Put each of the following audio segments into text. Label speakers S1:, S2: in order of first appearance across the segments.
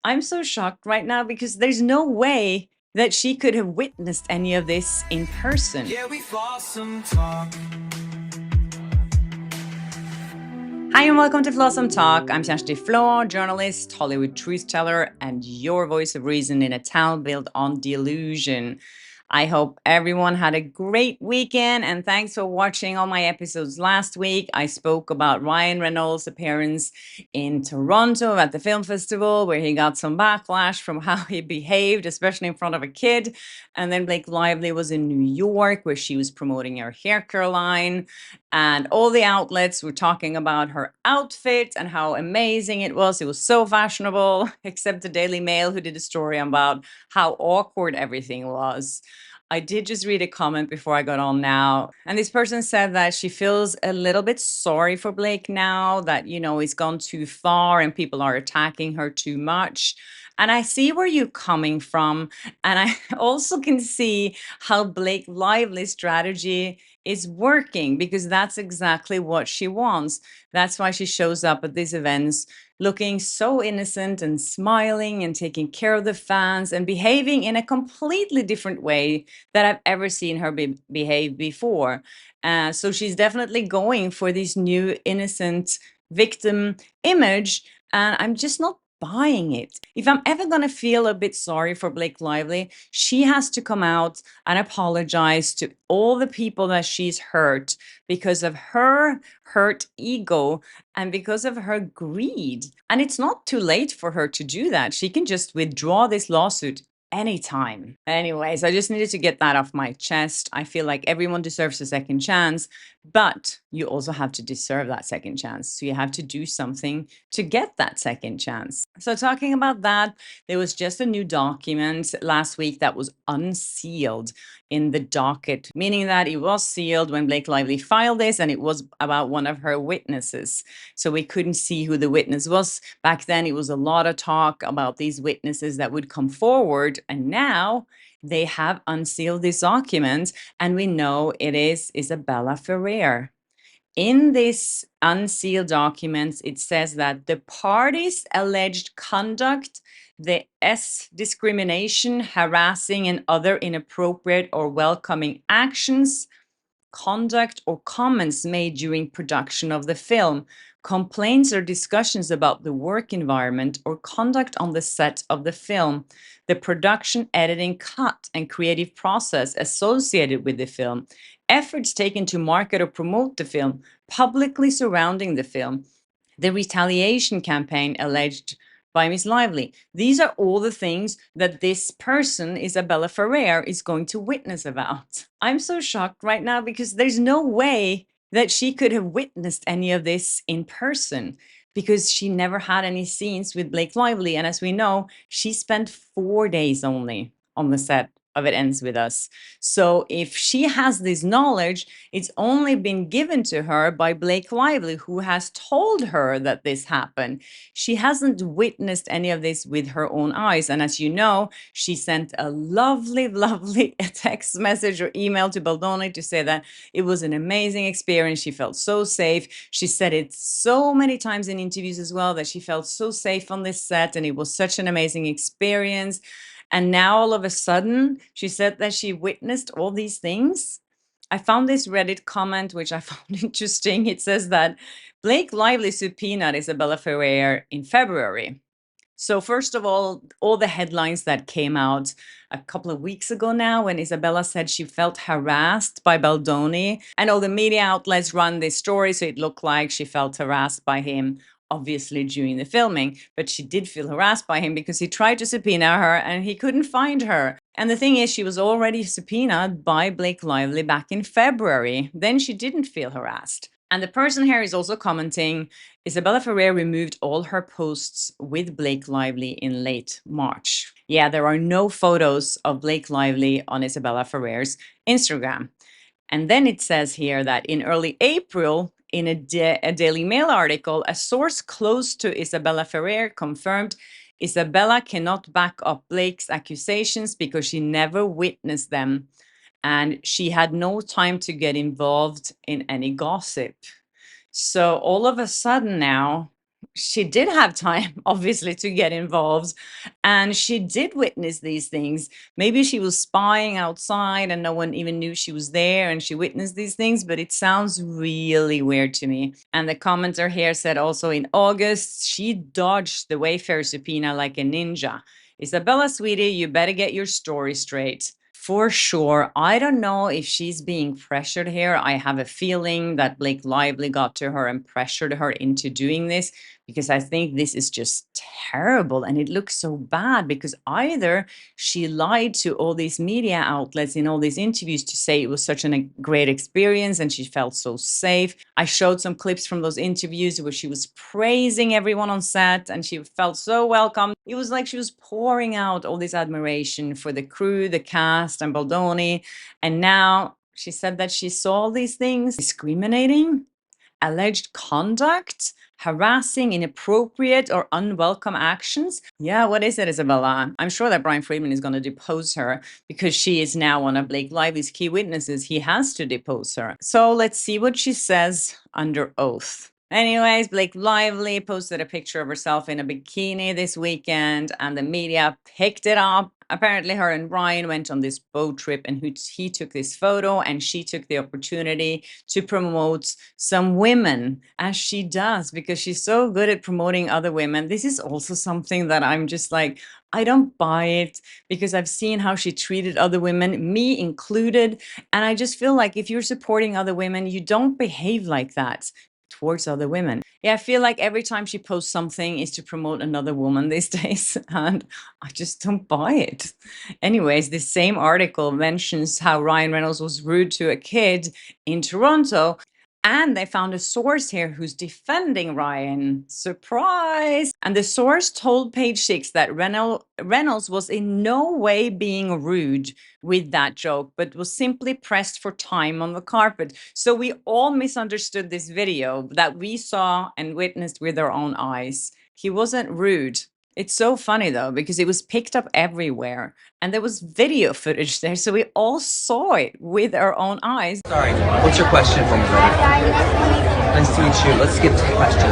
S1: I'm so shocked right now because there's no way that she could have witnessed any of this in person.
S2: Yeah, we've lost some talk.
S1: Hi and welcome to Flawsome Talk. I'm Kjersti Flå, journalist, Hollywood truth teller, and your voice of reason in a town built on delusion. I hope everyone had a great weekend, and thanks for watching all my episodes last week. I spoke about Ryan Reynolds' appearance in Toronto at the film festival, where he got some backlash from how he behaved, especially in front of a kid. And then Blake Lively was in New York, where she was promoting her hair care line. And all the outlets were talking about her outfit and how amazing it was. It was so fashionable, except the Daily Mail, who did a story about how awkward everything was. I did just read a comment before I got on now. And this person said that she feels a little bit sorry for Blake now, that, he's gone too far and people are attacking her too much. And I see where you're coming from. And I also can see how Blake Lively's strategy is working, because that's exactly what she wants. That's why she shows up at these events looking so innocent and smiling and taking care of the fans and behaving in a completely different way that I've ever seen her behave before. So she's definitely going for this new innocent victim image, and I'm just not buying it. If I'm ever going to feel a bit sorry for Blake Lively, she has to come out and apologize to all the people that she's hurt because of her hurt ego and because of her greed. And it's not too late for her to do that. She can just withdraw this lawsuit anytime. Anyways, I just needed to get that off my chest. I feel like everyone deserves a second chance, but you also have to deserve that second chance. So you have to do something to get that second chance. So talking about that, there was just a new document last week that was unsealed in the docket, meaning that it was sealed when Blake Lively filed this, and it was about one of her witnesses. So we couldn't see who the witness was. Back then, it was a lot of talk about these witnesses that would come forward, and now they have unsealed this document, and we know it is Isabela Ferrer. In this unsealed documents, it says that the parties' alleged conduct, the discrimination, harassing, and other inappropriate or welcoming actions, conduct, or comments made during production of the film, complaints or discussions about the work environment or conduct on the set of the film, the production, editing, cut, and creative process associated with the film, efforts taken to market or promote the film, publicly surrounding the film, the retaliation campaign alleged by Miss Lively. These are all the things that this person, Isabela Ferrer, is going to witness about. I'm so shocked right now because there's no way that she could have witnessed any of this in person, because she never had any scenes with Blake Lively. And as we know, she spent 4 days only on the set of It Ends With Us. So if she has this knowledge, it's only been given to her by Blake Lively, who has told her that this happened. She hasn't witnessed any of this with her own eyes. And as you know, she sent a lovely, lovely text message or email to Baldoni to say that it was an amazing experience. She felt so safe. She said it so many times in interviews as well, that she felt so safe on this set and it was such an amazing experience. And now all of a sudden, she said that she witnessed all these things. I found this Reddit comment, which I found interesting. It says that Blake Lively subpoenaed Isabela Ferrer in February. So first of all the headlines that came out a couple of weeks ago now, when Isabela said she felt harassed by Baldoni, and all the media outlets run this story, so it looked like she felt harassed by him, obviously during the filming, but she did feel harassed by him because he tried to subpoena her and he couldn't find her. And the thing is, she was already subpoenaed by Blake Lively back in February. Then she didn't feel harassed. And the person here is also commenting, Isabela Ferrer removed all her posts with Blake Lively in late March. Yeah, there are no photos of Blake Lively on Isabela Ferrer's Instagram. And then it says here that in early April, in a Daily Mail article, a source close to Isabela Ferrer confirmed Isabela cannot back up Blake's accusations because she never witnessed them, and she had no time to get involved in any gossip. So all of a sudden now, she did have time, obviously, to get involved. And she did witness these things. Maybe she was spying outside and no one even knew she was there and she witnessed these things, but it sounds really weird to me. And the commenter here said also in August, she dodged the Wayfair subpoena like a ninja. Isabella, sweetie, you better get your story straight. For sure. I don't know if she's being pressured here. I have a feeling that Blake Lively got to her and pressured her into doing this, because I think this is just terrible and it looks so bad, because either she lied to all these media outlets in all these interviews to say it was such a great experience and she felt so safe. I showed some clips from those interviews where she was praising everyone on set and she felt so welcome. It was like she was pouring out all this admiration for the crew, the cast, and Baldoni. And now she said that she saw all these things: discriminating, alleged conduct, harassing, inappropriate, or unwelcome actions. Yeah, what is it, Isabella? I'm sure that Brian Friedman is going to depose her because she is now one of Blake Lively's key witnesses. He has to depose her. So let's see what she says under oath. Anyways, Blake Lively posted a picture of herself in a bikini this weekend and the media picked it up. Apparently, her and Ryan went on this boat trip and he took this photo and she took the opportunity to promote some women, as she does, because she's so good at promoting other women. This is also something that I'm just like, I don't buy it, because I've seen how she treated other women, me included. And I just feel like if you're supporting other women, you don't behave like that towards other women. Yeah, I feel like every time she posts something is to promote another woman these days, and I just don't buy it. Anyways, this same article mentions how Ryan Reynolds was rude to a kid in Toronto, and they found a source here who's defending Ryan. Surprise! And the source told Page Six that Reynolds was in no way being rude with that joke, but was simply pressed for time on the carpet. So we all misunderstood this video that we saw and witnessed with our own eyes. He wasn't rude. It's so funny though, because it was picked up everywhere and there was video footage there. So we all saw it with our own eyes.
S3: Sorry, what's your question for me, buddy? Nice to meet you. Let's get to the question.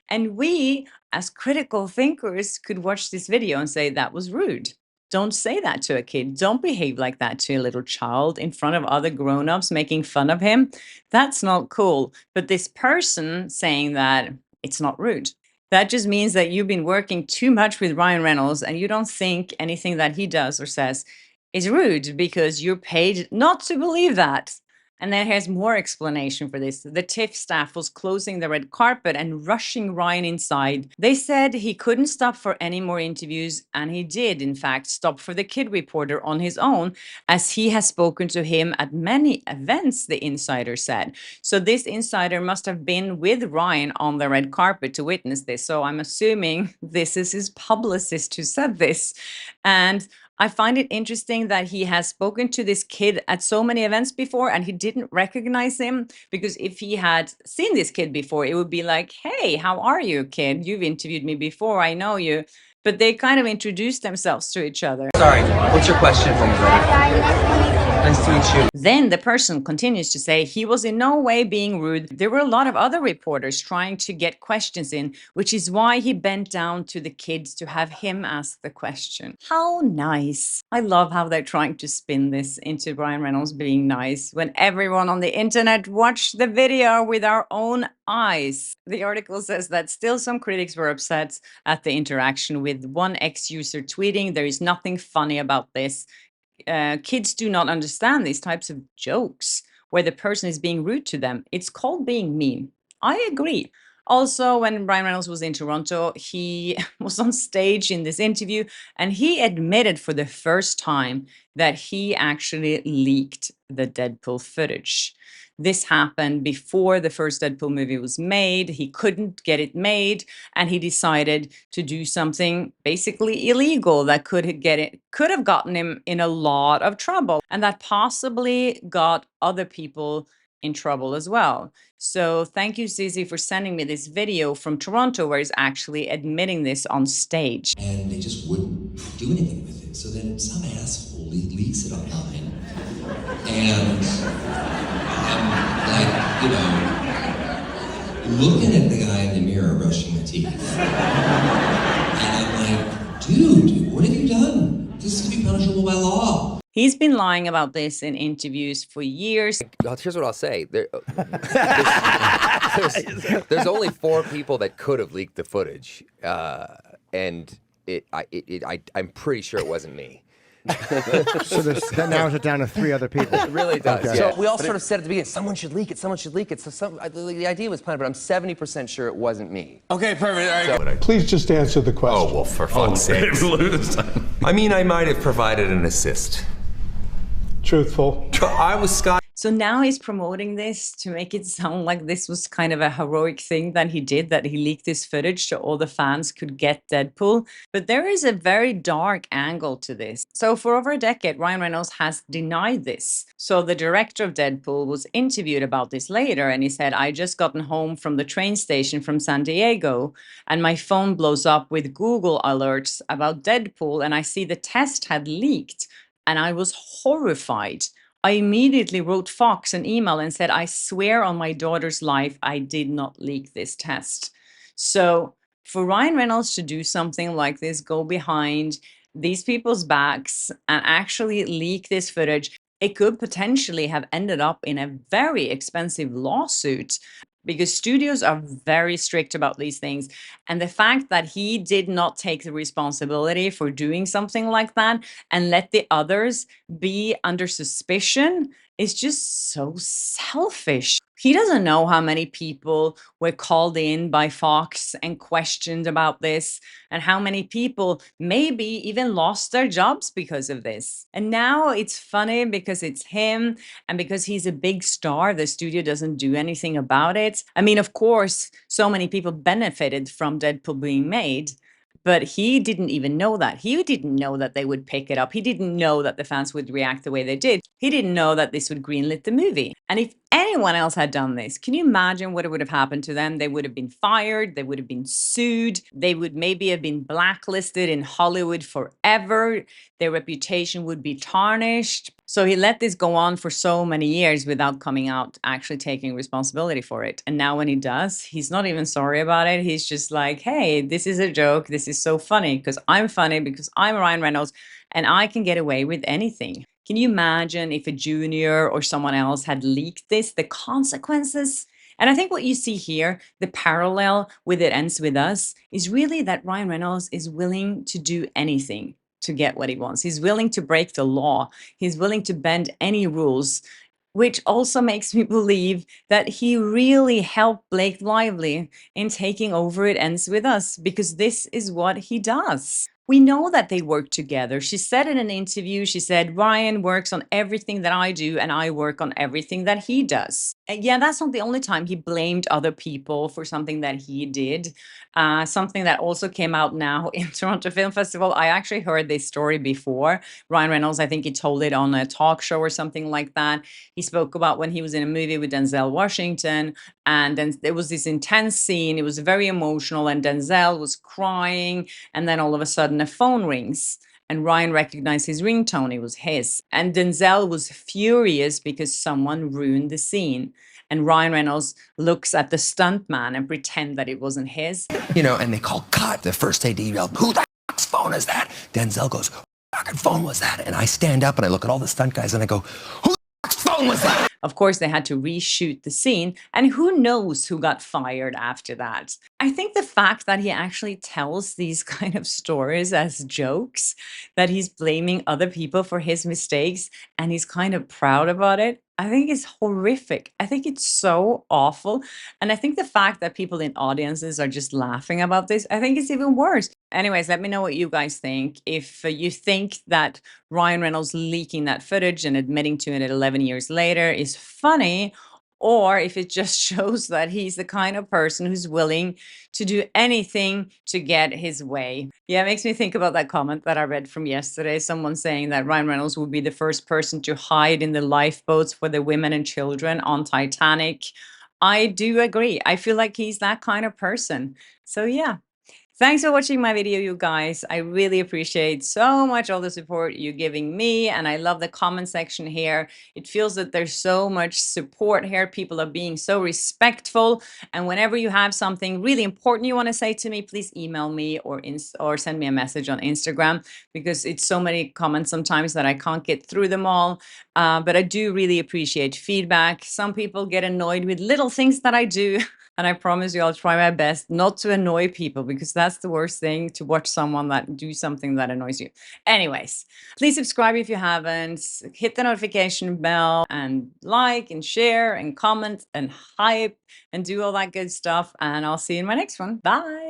S1: And we, as critical thinkers, could watch this video and say that was rude. Don't say that to a kid. Don't behave like that to a little child in front of other grown-ups making fun of him. That's not cool. But this person saying that, it's not rude. That just means that you've been working too much with Ryan Reynolds and you don't think anything that he does or says is rude because you're paid not to believe that. And then here's more explanation for this. The TIFF staff was closing the red carpet and rushing Ryan inside. They said he couldn't stop for any more interviews, and he did, in fact, stop for the kid reporter on his own, as he has spoken to him at many events, the insider said. So this insider must have been with Ryan on the red carpet to witness this. So I'm assuming this is his publicist who said this. And I find it interesting that he has spoken to this kid at so many events before and he didn't recognize him, because if he had seen this kid before, it would be like, hey, how are you, kid? You've interviewed me before, I know you. But they kind of introduced themselves to each other.
S3: Sorry, what's your question for me, buddy? Nice to meet you.
S1: Then the person continues to say he was in no way being rude. There were a lot of other reporters trying to get questions in, which is why he bent down to the kids to have him ask the question. How nice. I love how they're trying to spin this into Ryan Reynolds being nice when everyone on the internet watched the video with our own eyes. The article says that still some critics were upset at the interaction, with one ex-user tweeting, "There is nothing funny about this. Kids do not understand these types of jokes where the person is being rude to them. It's called being mean." I agree. Also, when Ryan Reynolds was in Toronto, he was on stage in this interview and he admitted for the first time that he actually leaked the Deadpool footage. This happened before the first Deadpool movie was made. He couldn't get it made, and he decided to do something basically illegal that could have gotten him in a lot of trouble, and that possibly got other people in trouble as well. So thank you, Zizi, for sending me this video from Toronto where he's actually admitting this on stage.
S4: And they just wouldn't do anything with it. So then some asshole leaks it online. And I'm like, looking at the guy in the mirror brushing my teeth. And I'm like, dude, what have you done? This could be punishable by law.
S1: He's been lying about this in interviews for years.
S5: Here's what I'll say. There's only 4 people that could have leaked the footage, and I'm pretty sure it wasn't me.
S6: So that narrows it down to 3 other people.
S5: It really does.
S6: Okay.
S5: Yeah.
S3: So we all sort of said at the beginning, someone should leak it, someone should leak it. So the idea was planted, but I'm 70% sure it wasn't me.
S2: Okay, perfect. All right.
S7: Please just answer the question.
S8: Oh, well, for fuck's sake. I mean, I might have provided an assist.
S7: Truthful.
S8: I was Scott.
S1: So now he's promoting this to make it sound like this was kind of a heroic thing that he did, that he leaked this footage so all the fans could get Deadpool. But there is a very dark angle to this. So for over a decade, Ryan Reynolds has denied this. So the director of Deadpool was interviewed about this later, and he said, I just gotten home from the train station from San Diego, and my phone blows up with Google alerts about Deadpool, and I see the test had leaked, and I was horrified. I immediately wrote Fox an email and said, I swear on my daughter's life, I did not leak this test. So for Ryan Reynolds to do something like this, go behind these people's backs and actually leak this footage, it could potentially have ended up in a very expensive lawsuit, because studios are very strict about these things. And the fact that he did not take the responsibility for doing something like that and let the others be under suspicion is just so selfish. He doesn't know how many people were called in by Fox and questioned about this, and how many people maybe even lost their jobs because of this. And now it's funny because it's him, and because he's a big star, the studio doesn't do anything about it. I mean, of course, so many people benefited from Deadpool being made, but he didn't even know that. He didn't know that they would pick it up. He didn't know that the fans would react the way they did. He didn't know that this would greenlit the movie. And if anyone else had done this, can you imagine what would have happened to them? They would have been fired. They would have been sued. They would maybe have been blacklisted in Hollywood forever. Their reputation would be tarnished. So he let this go on for so many years without coming out, actually taking responsibility for it. And now when he does, he's not even sorry about it. He's just like, hey, this is a joke. This is so funny because I'm Ryan Reynolds and I can get away with anything. Can you imagine if a junior or someone else had leaked this, the consequences? And I think what you see here, the parallel with It Ends With Us, is really that Ryan Reynolds is willing to do anything to get what he wants. He's willing to break the law. He's willing to bend any rules, which also makes me believe that he really helped Blake Lively in taking over It Ends With Us, because this is what he does. We know that they work together. She said in an interview, she said, Ryan works on everything that I do and I work on everything that he does. And yeah, that's not the only time he blamed other people for something that he did. Something that also came out now in Toronto Film Festival. I actually heard this story before. Ryan Reynolds, I think he told it on a talk show or something like that. He spoke about when he was in a movie with Denzel Washington, and then there was this intense scene. It was very emotional and Denzel was crying, and then all of a sudden a phone rings and Ryan recognized his ringtone. It was his. And Denzel was furious because someone ruined the scene. And Ryan Reynolds looks at the stuntman and pretend that it wasn't his.
S4: You know, and they call cut. The first AD yelled, who the fuck's phone is that? Denzel goes, who the fucking phone was that? And I stand up and I look at all the stunt guys and I go, who the fuck's phone was that?
S1: Of course, they had to reshoot the scene, and who knows who got fired after that. I think the fact that he actually tells these kind of stories as jokes, that he's blaming other people for his mistakes, and he's kind of proud about it, I think is horrific. I think it's so awful. And I think the fact that people in audiences are just laughing about this, I think it's even worse. Anyways, let me know what you guys think. If you think that Ryan Reynolds leaking that footage and admitting to it 11 years later is funny, or if it just shows that he's the kind of person who's willing to do anything to get his way. Yeah, it makes me think about that comment that I read from yesterday. Someone saying that Ryan Reynolds would be the first person to hide in the lifeboats for the women and children on Titanic. I do agree. I feel like he's that kind of person. So yeah. Thanks for watching my video, you guys. I really appreciate so much all the support you're giving me, and I love the comment section here. It feels that there's so much support here. People are being so respectful, and whenever you have something really important you want to say to me, please email me or send me a message on Instagram, because it's so many comments sometimes that I can't get through them all. But I do really appreciate feedback. Some people get annoyed with little things that I do. And I promise you, I'll try my best not to annoy people, because that's the worst thing, to watch someone that do something that annoys you. Anyways, please subscribe if you haven't. Hit the notification bell and like and share and comment and hype and do all that good stuff. And I'll see you in my next one. Bye.